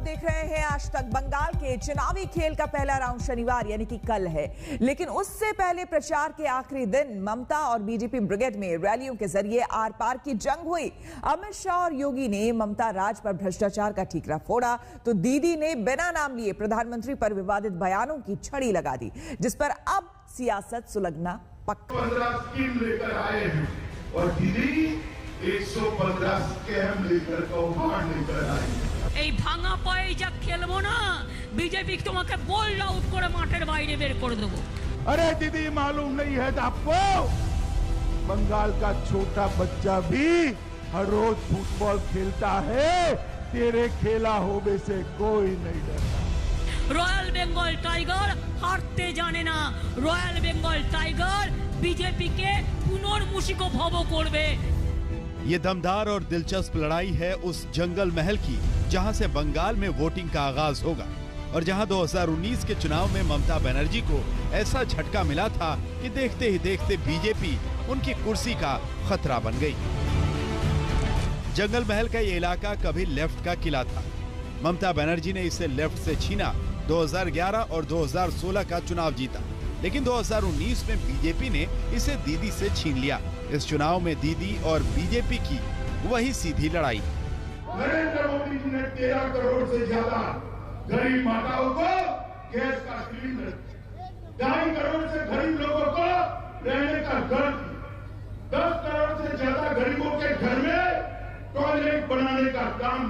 देख रहे हैं आज तक। बंगाल के चुनावी खेल का पहला राउंड शनिवार यानी कि कल है, लेकिन उससे पहले प्रचार के आखिरी दिन ममता और बीजेपी ब्रिगेड में रैलियों के जरिए आर पार की जंग हुई। अमित शाह और योगी ने ममता राज पर भ्रष्टाचार का ठीकरा फोड़ा, तो दीदी ने बिना नाम लिए प्रधानमंत्री पर विवादित बयानों की छड़ी लगा दी, जिस पर अब सियासत सुलगना पक्का। 15 स्कीम लेकर आए हैं और दीदी 115 स्कैम लेकर कौभांड लेकर आई। এই ভাঙা পায়ে যা খেলবো না, बीजेपी তোমাকে বোল্ড আউট করে মাঠের বাইরে বের করে দেবো। अरे दीदी मालूम नहीं है आपको, बंगाल का छोटा बच्चा भी हर रोज फुटबॉल खेलता है, तेरे खेला होने से कोई नहीं डरता। रॉयल बेंगल टाइगर हारते जाने ना, रॉयल बेंगल टाइगर बीजेपी के पुनर्मुषिको भव करबे। ये दमदार और दिलचस्प लड़ाई है उस जंगल महल की जहां से बंगाल में वोटिंग का आगाज होगा और जहां 2019 के चुनाव में ममता बनर्जी को ऐसा झटका मिला था कि देखते ही देखते बीजेपी उनकी कुर्सी का खतरा बन गई। जंगल महल का ये इलाका कभी लेफ्ट का किला था। ममता बनर्जी ने इसे लेफ्ट से छीना, 2011 और 2016 का चुनाव जीता, लेकिन 2019 में बीजेपी ने इसे दीदी से छीन लिया। इस चुनाव में दीदी और बीजेपी की वही सीधी लड़ाई। नरेंद्र मोदी जी ने 13 करोड़ से ज्यादा गरीब माताओं को गैस का सिलेंडर, 2.5 करोड़ से गरीब लोगों को रहने का घर, 10 करोड़ से ज्यादा गरीबों के घर में टॉयलेट बनाने का काम,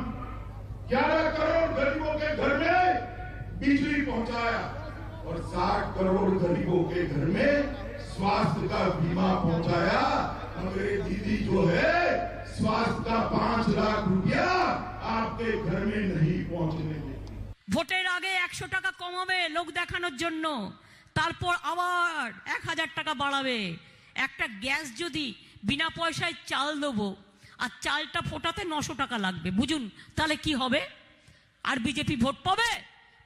11 करोड़ गरीबों के घर में बिजली पहुंचाया और 60 करोड़ गरीबों के घर में स्वास्थ्य का बीमा पहुंचाया। हमारे दीदी जो है स्वास्थ्य का 5 लाख रुपया आपके घर में नहीं पहुंचने देगी। ভোটের আগে 100 টাকা কমাবে লোক দেখানোর জন্য, তারপর আবার 1000 টাকা বাড়াবে। একটা গ্যাস যদি বিনা পয়সায় চাল দেবো আর চালটা ফোটাতে 900 টাকা লাগবে, বুঝুন তাহলে কি হবে? আর বিজেপি ভোট পাবে?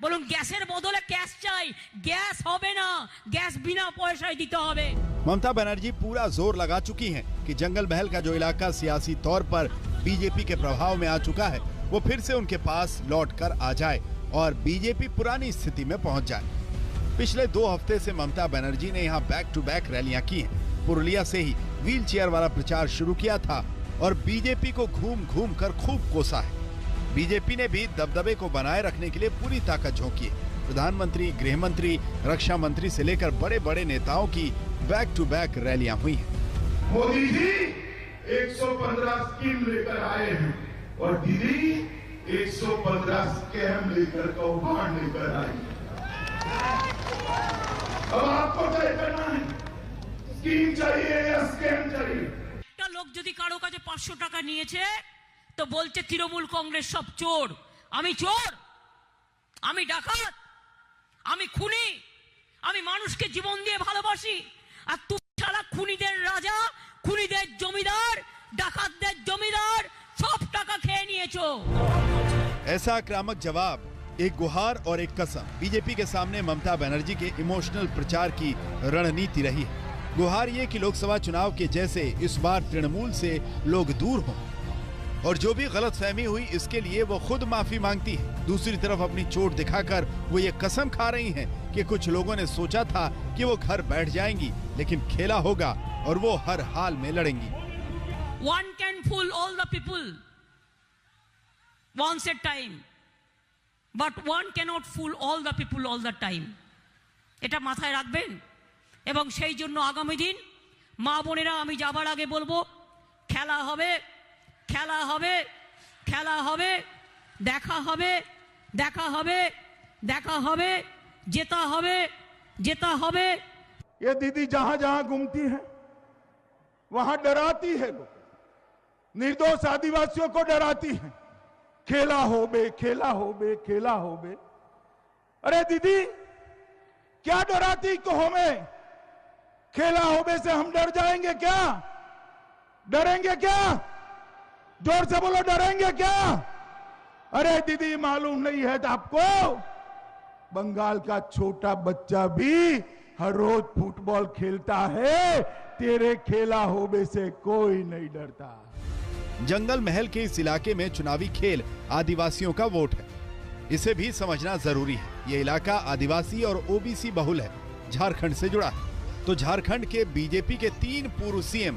বলুন গ্যাসের বদলে গ্যাস চাই, গ্যাস হবে না, গ্যাস বিনা পয়সায় দিতে হবে। ममता बनर्जी पूरा जोर लगा चुकी हैं कि जंगल महल का जो इलाका सियासी तौर पर बीजेपी के प्रभाव में आ चुका है, वो फिर से उनके पास लौट कर आ जाए और बीजेपी पुरानी स्थिति में पहुंच जाए। पिछले 2 हफ्ते से ममता बनर्जी ने यहाँ बैक टू बैक रैलियां की हैं। पुरुलिया से ही व्हील चेयर वाला प्रचार शुरू किया था और बीजेपी को घूम घूम कर खूब कोसा है। बीजेपी ने भी दबदबे को बनाए रखने के लिए पूरी ताकत झोंकी है। प्रधानमंत्री, गृह मंत्री, रक्षा मंत्री से लेकर बड़े बड़े नेताओं की बैक टू बैक रैलियां हुई हैं। मोदी जी 115 स्कीम लेकर आए हैं और दीदी 115 स्कैम लेकर कौभांड लेकर आई। अब आपको तय करना है, स्कीम चाहिए या स्कैम चाहिए। লোক যদি কারো কাছে 500 টাকা নিয়েছে তো বলছে তৃণমূল কংগ্রেস সব চোর, আমি চোর, আমি ডাকাত, আমি খুনি, আমি মানুষকে জীবন দিয়ে ভালোবাসি, আর তুমি সারা খুনিদের রাজা, খুনিদের জমিদার, ডাকাতদের জমিদার, সব টাকা খেয়ে নিয়েছো। ऐसा आक्रामक जवाब, एक गुहार और एक कसम बीजेपी के सामने ममता बनर्जी के इमोशनल प्रचार की रणनीति रही है। गुहार ये कि लोकसभा चुनाव के जैसे इस बार तृणमूल से लोग दूर हों और जो भी गलतफहमी हुई इसके लिए वो खुद माफी मांगती है। दूसरी तरफ अपनी चोट दिखाकर वो ये कसम खा रही हैं कि कुछ लोगों ने सोचा था कि वो घर बैठ जाएंगी, लेकिन खेला होगा और वो हर हाल में लड़ेंगी। One can fool all the people once a time, but one cannot fool all the people all the time. এটা মাথায় রাখবেন এবং সেই জন্য আগামী দিন মা বোনেরা, আমি যাবার আগে বলবো, খেলা হবে, খেলা হবে, খেলা হবে, দেখা হবে, দেখা হবে, দেখা হবে, জেতা হবে, জেতা হবে। ये दीदी जहां जहां घूमती है वहां डराती है लोग, निर्दोष आदिवासियों को डराती है। खेला हो बे, खेला हो बे, खेला हो बे। अरे दीदी क्या डराती को हमें? खेला हो बे से हम डर जाएंगे क्या? डरेंगे क्या? जोर से बोलो, डरेंगे क्या? अरे दीदी मालूम नहीं है आपको, बंगाल का छोटा बच्चा भी हर रोज फुटबॉल खेलता है, तेरे खेला होने से कोई नहीं डरता। जंगल महल के इस इलाके में चुनावी खेल आदिवासियों का वोट है। इसे भी समझना जरूरी है। ये इलाका आदिवासी और ओबीसी बहुल है, झारखंड से जुड़ा है। तो झारखंड के बीजेपी के 3 पूर्व सीएम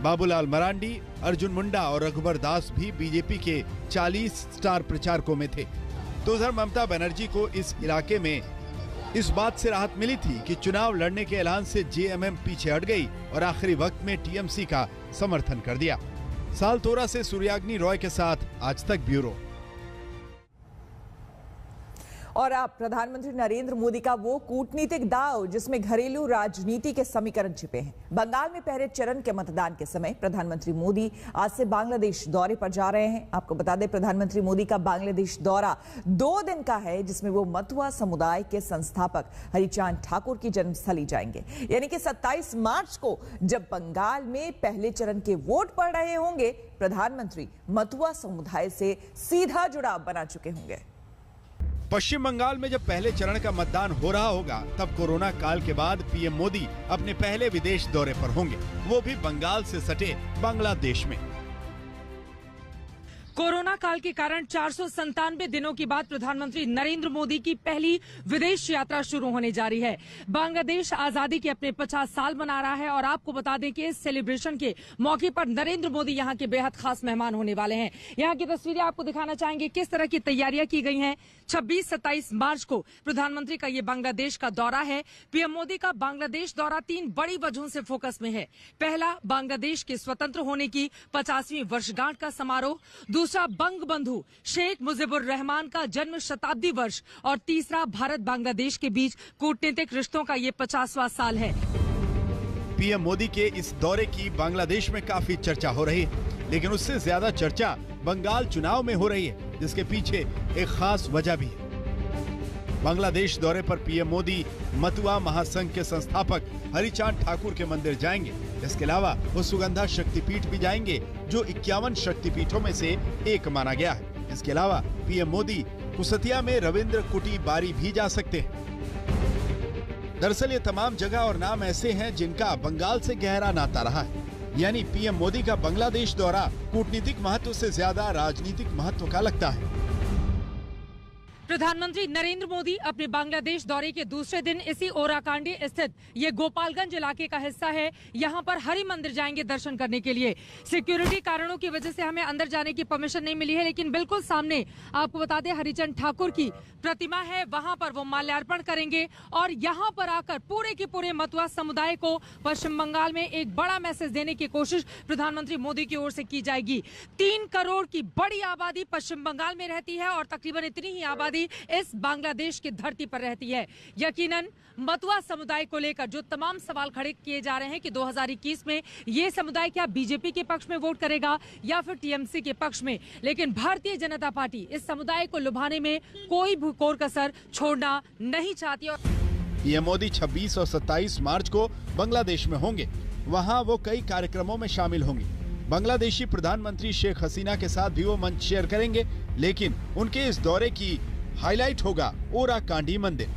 बाबूलाल मरांडी, अर्जुन मुंडा और रघुवर दास भी बीजेपी के 40 स्टार प्रचारकों में थे। तो उधर ममता बनर्जी को इस इलाके में इस बात से राहत मिली थी कि चुनाव लड़ने के ऐलान से जेएमएम पीछे हट गई और आखिरी वक्त में टीएमसी का समर्थन कर दिया। सालतोरा से सूर्याग्नि रॉय के साथ आज तक ब्यूरो। और अब प्रधानमंत्री नरेंद्र मोदी का वो कूटनीतिक दांव जिसमें घरेलू राजनीति के समीकरण छिपे हैं। बंगाल में पहले चरण के मतदान के समय प्रधानमंत्री मोदी आज से बांग्लादेश दौरे पर जा रहे हैं। आपको बता दें, प्रधानमंत्री मोदी का बांग्लादेश दौरा 2 दिन का है, जिसमें वो मतुआ समुदाय के संस्थापक हरिचांद ठाकुर की जन्मस्थली जाएंगे। यानी कि 27 मार्च को जब बंगाल में पहले चरण के वोट पड़ रहे होंगे, प्रधानमंत्री मतुआ समुदाय से सीधा जुड़ाव बना चुके होंगे। पश्चिम बंगाल में जब पहले चरण का मतदान हो रहा होगा, तब कोरोना काल के बाद पीएम मोदी अपने पहले विदेश दौरे पर होंगे, वो भी बंगाल से सटे बांग्लादेश में। कोरोना काल के कारण 497 दिनों के बाद प्रधानमंत्री नरेंद्र मोदी की पहली विदेश यात्रा शुरू होने जा रही है। बांग्लादेश आजादी के अपने 50 साल मना रहा है और आपको बता दें कि इस सेलिब्रेशन के मौके पर नरेंद्र मोदी यहां के बेहद खास मेहमान होने वाले हैं। यहां की तस्वीरें आपको दिखाना चाहेंगे किस तरह की तैयारियां की गई हैं। 26-27 मार्च को प्रधानमंत्री का ये बांग्लादेश का दौरा है। पीएम मोदी का बांग्लादेश दौरा 3 बड़ी वजहों से फोकस में है। पहला, बांग्लादेश के स्वतंत्र होने की 50वीं वर्षगांठ का समारोह। दूसरा, बंग बंधु शेख मुजीबुर रहमान का जन्म शताब्दी वर्ष। और तीसरा, भारत बांग्लादेश के बीच कूटनीतिक रिश्तों का ये 50वां साल है। पीएम मोदी के इस दौरे की बांग्लादेश में काफी चर्चा हो रही है, लेकिन उससे ज्यादा चर्चा बंगाल चुनाव में हो रही है, जिसके पीछे एक खास वजह भी है। बांग्लादेश दौरे पर पीएम मोदी मतुआ महासंघ के संस्थापक हरिचांद ठाकुर के मंदिर जाएंगे। इसके अलावा वो सुगंधा शक्तिपीठ भी जाएंगे, जो 51 शक्तिपीठों में से एक माना गया है। इसके अलावा पीएम मोदी कुसतिया में रविंद्र कुटी बारी भी जा सकते हैं। दरअसल ये तमाम जगह और नाम ऐसे हैं जिनका बंगाल से गहरा नाता रहा है। यानी पीएम मोदी का बांग्लादेश दौरा कूटनीतिक महत्व से ज्यादा राजनीतिक महत्व का लगता है। प्रधानमंत्री नरेंद्र मोदी अपने बांग्लादेश दौरे के दूसरे दिन इसी ओराकांडी स्थित ये गोपालगंज इलाके का हिस्सा है। यहाँ पर हरि मंदिर जाएंगे दर्शन करने के लिए। सिक्योरिटी कारणों की वजह से हमें अंदर जाने की परमिशन नहीं मिली है, लेकिन बिल्कुल सामने आपको बता दें हरिचंद ठाकुर की प्रतिमा है, वहाँ पर वो माल्यार्पण करेंगे और यहाँ पर आकर पूरे के पूरे मतुआ समुदाय को पश्चिम बंगाल में एक बड़ा मैसेज देने की कोशिश प्रधानमंत्री मोदी की ओर से की जाएगी। 3 करोड़ की बड़ी आबादी पश्चिम बंगाल में रहती है और तकरीबन इतनी ही आबादी इस बांग्लादेश की धरती पर रहती है। यकीनन मतुआ समुदाय को लेकर जो तमाम सवाल खड़े किए जा रहे हैं कि 2021 में ये समुदाय क्या बीजेपी के पक्ष में वोट करेगा या फिर टीएमसी के पक्ष में, लेकिन भारतीय जनता पार्टी इस समुदाय को लुभाने में कोई भी कोर कसर छोड़ना नहीं चाहती। पीएम मोदी 26 और 27 मार्च को बांग्लादेश में होंगे। वहां वो कई कार्यक्रमों में शामिल होंगे। बांग्लादेशी प्रधानमंत्री शेख हसीना के साथ भी वो मंच शेयर करेंगे, लेकिन उनके इस दौरे की हाईलाइट होगा ओराकांडी मंदिर।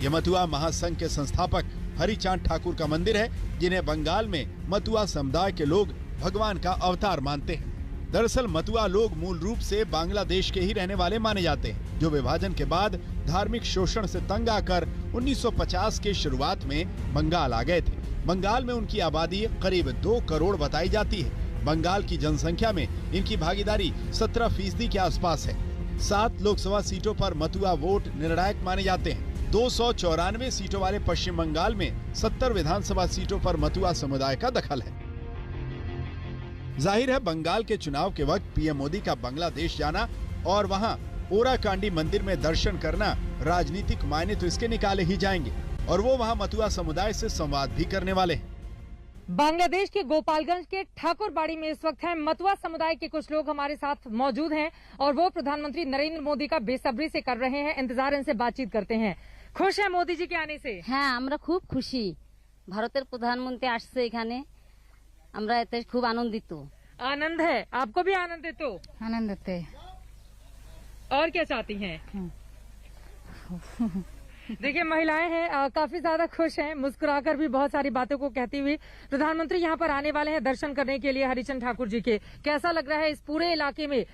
यह मतुआ महासंघ के संस्थापक हरिचांद ठाकुर का मंदिर है, जिन्हें बंगाल में मतुआ समुदाय के लोग भगवान का अवतार मानते हैं। दरअसल मतुआ लोग मूल रूप से बांग्लादेश के ही रहने वाले माने जाते हैं, जो विभाजन के बाद धार्मिक शोषण से तंग आकर 1950 के शुरुआत में बंगाल आ गए थे। बंगाल में उनकी आबादी करीब 2 करोड़ बताई जाती है। बंगाल की जनसंख्या में इनकी भागीदारी 17% के आसपास है। 7 लोकसभा सीटों पर मतुआ वोट निर्णायक माने जाते हैं। 294 सीटों वाले पश्चिम बंगाल में 70 विधानसभा सीटों पर मतुआ समुदाय का दखल है। जाहिर है बंगाल के चुनाव के वक्त पीएम मोदी का बांग्लादेश जाना और वहां ओराकांडी मंदिर में दर्शन करना राजनीतिक मायने तो इसके निकाले ही जाएंगे और वो वहां मतुआ समुदाय से संवाद भी करने वाले हैं। बांग्लादेश के गोपालगंज के ठाकुरबाड़ी में इस वक्त हैं मतुआ समुदाय के कुछ लोग हमारे साथ मौजूद हैं और वो प्रधानमंत्री नरेंद्र मोदी का बेसब्री से कर रहे हैं इंतजार, इनसे बातचीत करते हैं। खुश है मोदी जी के आने से? হ্যাঁ, আমরা খুব খুশি। ভারতের প্রধানমন্ত্রী আসছে এখানে, আমরা এতে খুব আনন্দিত। आनंद है, आपको भी आनंद है? तो आनंदित है। और क्या चाहती हैं? देखिए महिलाएं हैं काफी ज्यादा खुश हैं, मुस्कुराकर भी बहुत सारी बातों को कहती हुई। प्रधानमंत्री यहाँ पर आने वाले हैं दर्शन करने के लिए हरिचंद ठाकुर जी के। कैसा लग रहा है इस पूरे इलाके में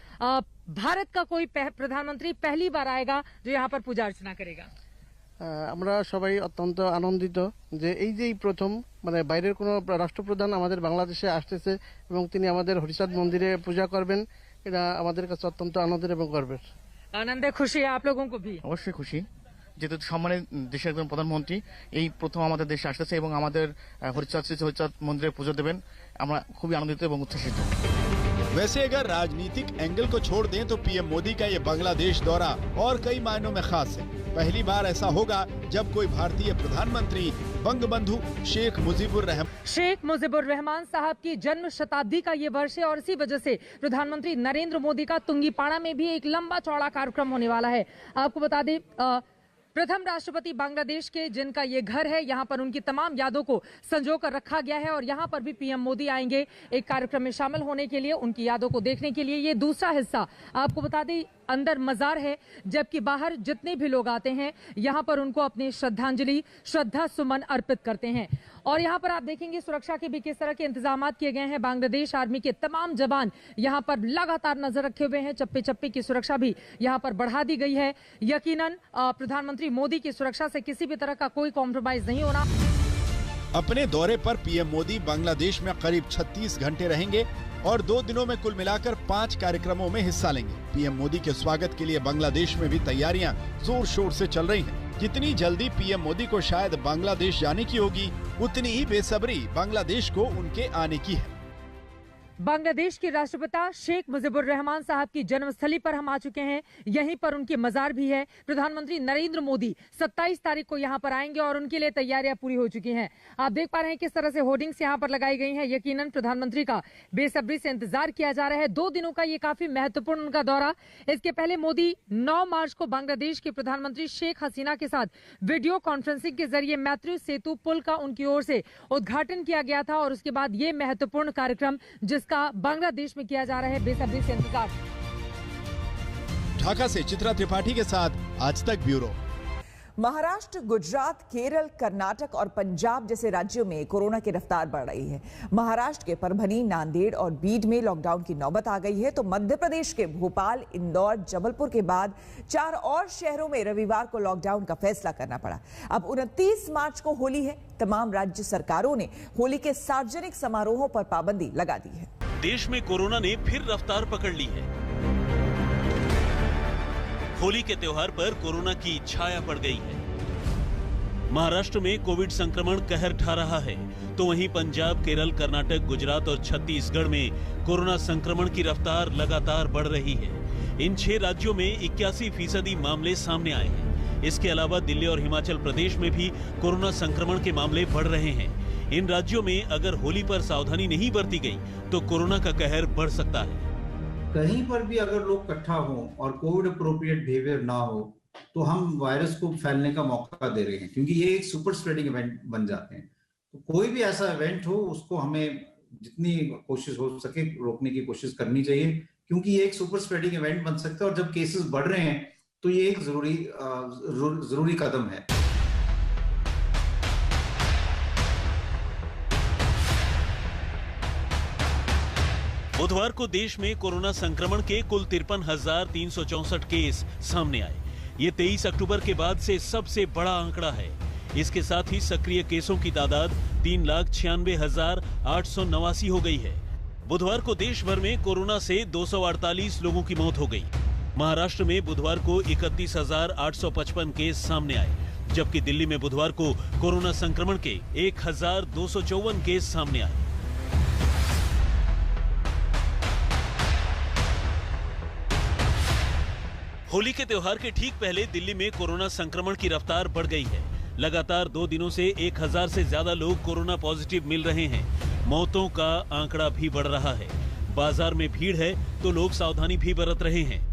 भारत का कोई प्रधानमंत्री पहली बार आएगा जो यहाँ पर पूजा अर्चना करेगा? আমরা সবাই অত্যন্ত আনন্দিত যে এই যে প্রথম মানে বাইরের কোনো রাষ্ট্রপ্রধান আমাদের বাংলাদেশে আসতেছে এবং তিনি আমাদের হরিচাঁদ মন্দিরে পূজা করবেন, এটা আমাদের কাছে অত্যন্ত আনন্দের এবং গর্বের। आनंद है, खुशी है आप लोगों को भी? অবশ্যই খুশি, যেহেতু সম্মানের দেশের একজন প্রধানমন্ত্রী এই প্রথম আমাদের দেশে আসতেছে এবং আমাদের হরিচাঁদ মন্দিরে পুজো দেবেন, আমরা খুবই আনন্দিত এবং উচ্ছ্বসিত। वैसे अगर राजनीतिक एंगल को छोड़ दें तो पीएम मोदी का ये बांग्लादेश दौरा और कई मायनों में खास है। पहली बार ऐसा होगा जब कोई भारतीय प्रधानमंत्री बंगबंधु शेख मुजीबुर रहमान साहब की जन्म शताब्दी का ये वर्ष है और इसी वजह से प्रधानमंत्री नरेंद्र मोदी का तुंगीपाड़ा में भी एक लंबा चौड़ा कार्यक्रम होने वाला है। आपको बता दें प्रथम राष्ट्रपति बांग्लादेश के जिनका ये घर है, यहाँ पर उनकी तमाम यादों को संजो कर रखा गया है और यहाँ पर भी पीएम मोदी आएंगे एक कार्यक्रम में शामिल होने के लिए, उनकी यादों को देखने के लिए। ये दूसरा हिस्सा आपको बता दें अंदर मजार है, जबकि बाहर जितने भी लोग आते हैं यहाँ पर उनको अपनी श्रद्धा सुमन अर्पित करते हैं। और यहाँ पर आप देखेंगे सुरक्षा के भी किस तरह के इंतजाम किए गए हैं। बांग्लादेश आर्मी के तमाम जवान यहाँ पर लगातार नजर रखे हुए हैं, चप्पे चप्पे की सुरक्षा भी यहाँ पर बढ़ा दी गई है। यकीनन प्रधानमंत्री मोदी की सुरक्षा से किसी भी तरह का कोई कॉम्प्रोमाइज नहीं होना। अपने दौरे पर पीएम मोदी बांग्लादेश में करीब 36 घंटे रहेंगे और 2 दिनों में कुल मिलाकर 5 कार्यक्रमों में हिस्सा लेंगे। पीएम मोदी के स्वागत के लिए बांग्लादेश में भी तैयारियां जोर शोर से चल रही हैं। जितनी जल्दी पीएम मोदी को शायद बांग्लादेश जाने की होगी, उतनी ही बेसब्री बांग्लादेश को उनके आने की है। बांग्लादेश के राष्ट्रपिता शेख मुजीबुर रहमान साहब की जन्मस्थली पर हम आ चुके हैं, यहीं पर उनकी मजार भी है। प्रधानमंत्री नरेंद्र मोदी 27 तारीख को यहां पर आएंगे और उनके लिए तैयारियां पूरी हो चुकी हैं। आप देख पा रहे हैं किस तरह से होर्डिंग्स यहां पर लगाई गई हैं। यकीनन प्रधानमंत्री का बेसब्री से इंतजार किया जा रहा है। 2 दिनों का ये काफी महत्वपूर्ण उनका दौरा। इसके पहले मोदी 9 मार्च को बांग्लादेश के प्रधानमंत्री शेख हसीना के साथ वीडियो कॉन्फ्रेंसिंग के जरिए मैत्री सेतु पुल का उनकी ओर से उद्घाटन किया गया था और उसके बाद ये महत्वपूर्ण कार्यक्रम जिसका बांग्लादेश में किया जा रहा है, बेसब्री से इंतजार। ढाका से चित्रा त्रिपाठी के साथ आज तक ब्यूरो। महाराष्ट्र, गुजरात, केरल, कर्नाटक और पंजाब जैसे राज्यों में कोरोना की रफ्तार बढ़ रही है। महाराष्ट्र के परभनी, नांदेड़ और बीड में लॉकडाउन की नौबत आ गई है, तो मध्य प्रदेश के भोपाल, इंदौर, जबलपुर के बाद 4 और शहरों में रविवार को लॉकडाउन का फैसला करना पड़ा। अब 29 मार्च को होली है। तमाम राज्य सरकारों ने होली के सार्वजनिक समारोहों पर पाबंदी लगा दी है। देश में कोरोना ने फिर रफ्तार पकड़ ली है। होली के त्योहार पर कोरोना की छाया पड़ गई है। महाराष्ट्र में कोविड संक्रमण कहर ढा रहा है, तो वहीं पंजाब, केरल, कर्नाटक, गुजरात और छत्तीसगढ़ में कोरोना संक्रमण की रफ्तार लगातार बढ़ रही है। इन 6 राज्यों में 81% मामले सामने आए हैं। इसके अलावा दिल्ली और हिमाचल प्रदेश में भी कोरोना संक्रमण के मामले बढ़ रहे हैं। इन राज्यों में अगर होली पर सावधानी नहीं बरती गई तो कोरोना का कहर बढ़ सकता है। कहीं पर भी अगर लोग इकट्ठा हों और कोविड अप्रोप्रिएट बिहेवियर ना हो तो हम वायरस को फैलने का मौका दे रहे हैं, क्योंकि ये एक सुपर स्प्रेडिंग इवेंट बन जाते हैं। तो कोई भी ऐसा इवेंट हो उसको हमें जितनी कोशिश हो सके रोकने की कोशिश करनी चाहिए, क्योंकि ये एक सुपर स्प्रेडिंग इवेंट बन सकता है और जब केसेस बढ़ रहे हैं तो ये एक जरूरी कदम है। बुधवार को देश में कोरोना संक्रमण के कुल 53,364 केस सामने आए। ये 23 अक्टूबर के बाद से सबसे बड़ा आंकड़ा है। इसके साथ ही सक्रिय केसों की तादाद 3,96,889 हो गई है। बुधवार को देश भर में कोरोना से 248 लोगों की मौत हो गई। महाराष्ट्र में बुधवार को 31,855 केस सामने आए, जबकि दिल्ली में बुधवार को कोरोना संक्रमण के 1,254 केस सामने आए। होली के त्योहार के ठीक पहले दिल्ली में कोरोना संक्रमण की रफ्तार बढ़ गई है। लगातार 2 दिनों से 1000 से ज्यादा लोग कोरोना पॉजिटिव मिल रहे हैं। मौतों का आंकड़ा भी बढ़ रहा है। बाजार में भीड़ है तो लोग सावधानी भी बरत रहे हैं।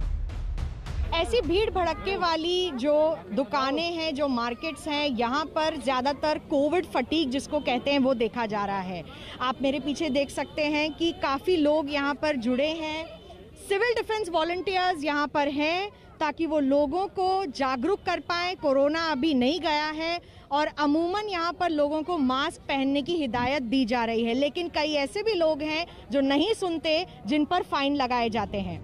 ऐसी भीड़ भड़के वाली जो दुकानें हैं, जो मार्केट्स हैं, यहाँ पर ज़्यादातर कोविड फटीग जिसको कहते हैं वो देखा जा रहा है। आप मेरे पीछे देख सकते हैं कि काफ़ी लोग यहाँ पर जुड़े हैं। सिविल डिफेंस वॉलंटियर्स यहाँ पर हैं ताकि वो लोगों को जागरूक कर पाएं। कोरोना अभी नहीं गया है और अमूमन यहाँ पर लोगों को मास्क पहनने की हिदायत दी जा रही है, लेकिन कई ऐसे भी लोग हैं जो नहीं सुनते, जिन पर फाइन लगाए जाते हैं।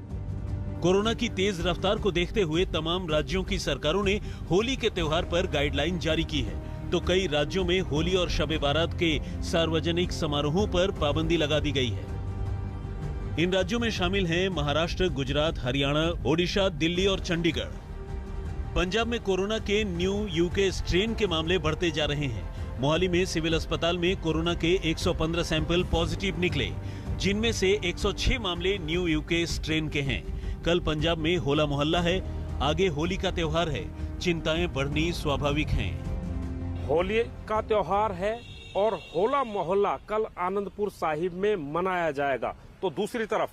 कोरोना की तेज रफ्तार को देखते हुए तमाम राज्यों की सरकारों ने होली के त्योहार पर गाइडलाइन जारी की है, तो कई राज्यों में होली और शब बारात के सार्वजनिक समारोहों पर पाबंदी लगा दी गई है। इन राज्यों में शामिल हैं महाराष्ट्र, गुजरात, हरियाणा, ओडिशा, दिल्ली और चंडीगढ़। पंजाब में कोरोना के न्यू यूके स्ट्रेन के मामले बढ़ते जा रहे हैं। मोहाली में सिविल अस्पताल में कोरोना के 115 सैंपल पॉजिटिव निकले, जिनमें से 106 मामले न्यू यूके स्ट्रेन के हैं। कल पंजाब में होला मोहल्ला है, आगे होली का त्योहार है, चिंताएं बढ़नी स्वाभाविक हैं। होली का त्योहार है और होला मोहल्ला कल आनंदपुर साहिब में मनाया जाएगा। तो दूसरी तरफ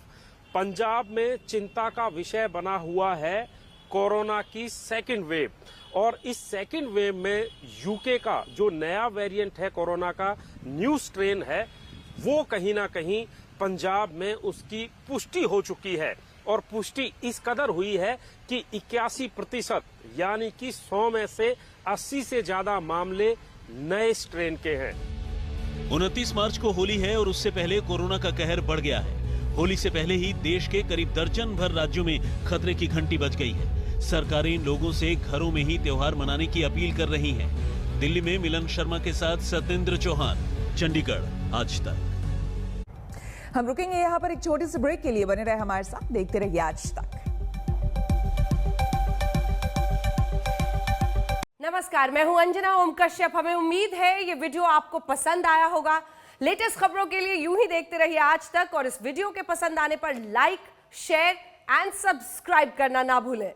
पंजाब में चिंता का विषय बना हुआ है कोरोना की सेकंड वेव, और इस सेकंड वेव में यूके का जो नया वेरिएंट है कोरोना का, न्यू स्ट्रेन है, वो कहीं ना कहीं पंजाब में उसकी पुष्टि हो चुकी है। और पुष्टि इस कदर हुई है कि 81% यानी कि 100 में से 80 से ज्यादा मामले नए स्ट्रेन के हैं। 29 मार्च को होली है और उससे पहले कोरोना का कहर बढ़ गया है। होली से पहले ही देश के करीब दर्जन भर राज्यों में खतरे की घंटी बज गई है। सरकारें लोगों से घरों में ही त्योहार मनाने की अपील कर रही हैं। दिल्ली में मिलन शर्मा के साथ सत्येंद्र चौहान, चंडीगढ़, आज तक। हम रुकेंगे यहाँ पर एक छोटे से ब्रेक के लिए, बने रहे हमारे साथ, देखते रहिए आज तक। नमस्कार, मैं हूं अंजना ओम कश्यप। हमें उम्मीद है ये वीडियो आपको पसंद आया होगा। लेटेस्ट खबरों के लिए यूं ही देखते रहिए आज तक, और इस वीडियो के पसंद आने पर लाइक, शेयर एंड सब्सक्राइब करना ना भूलें।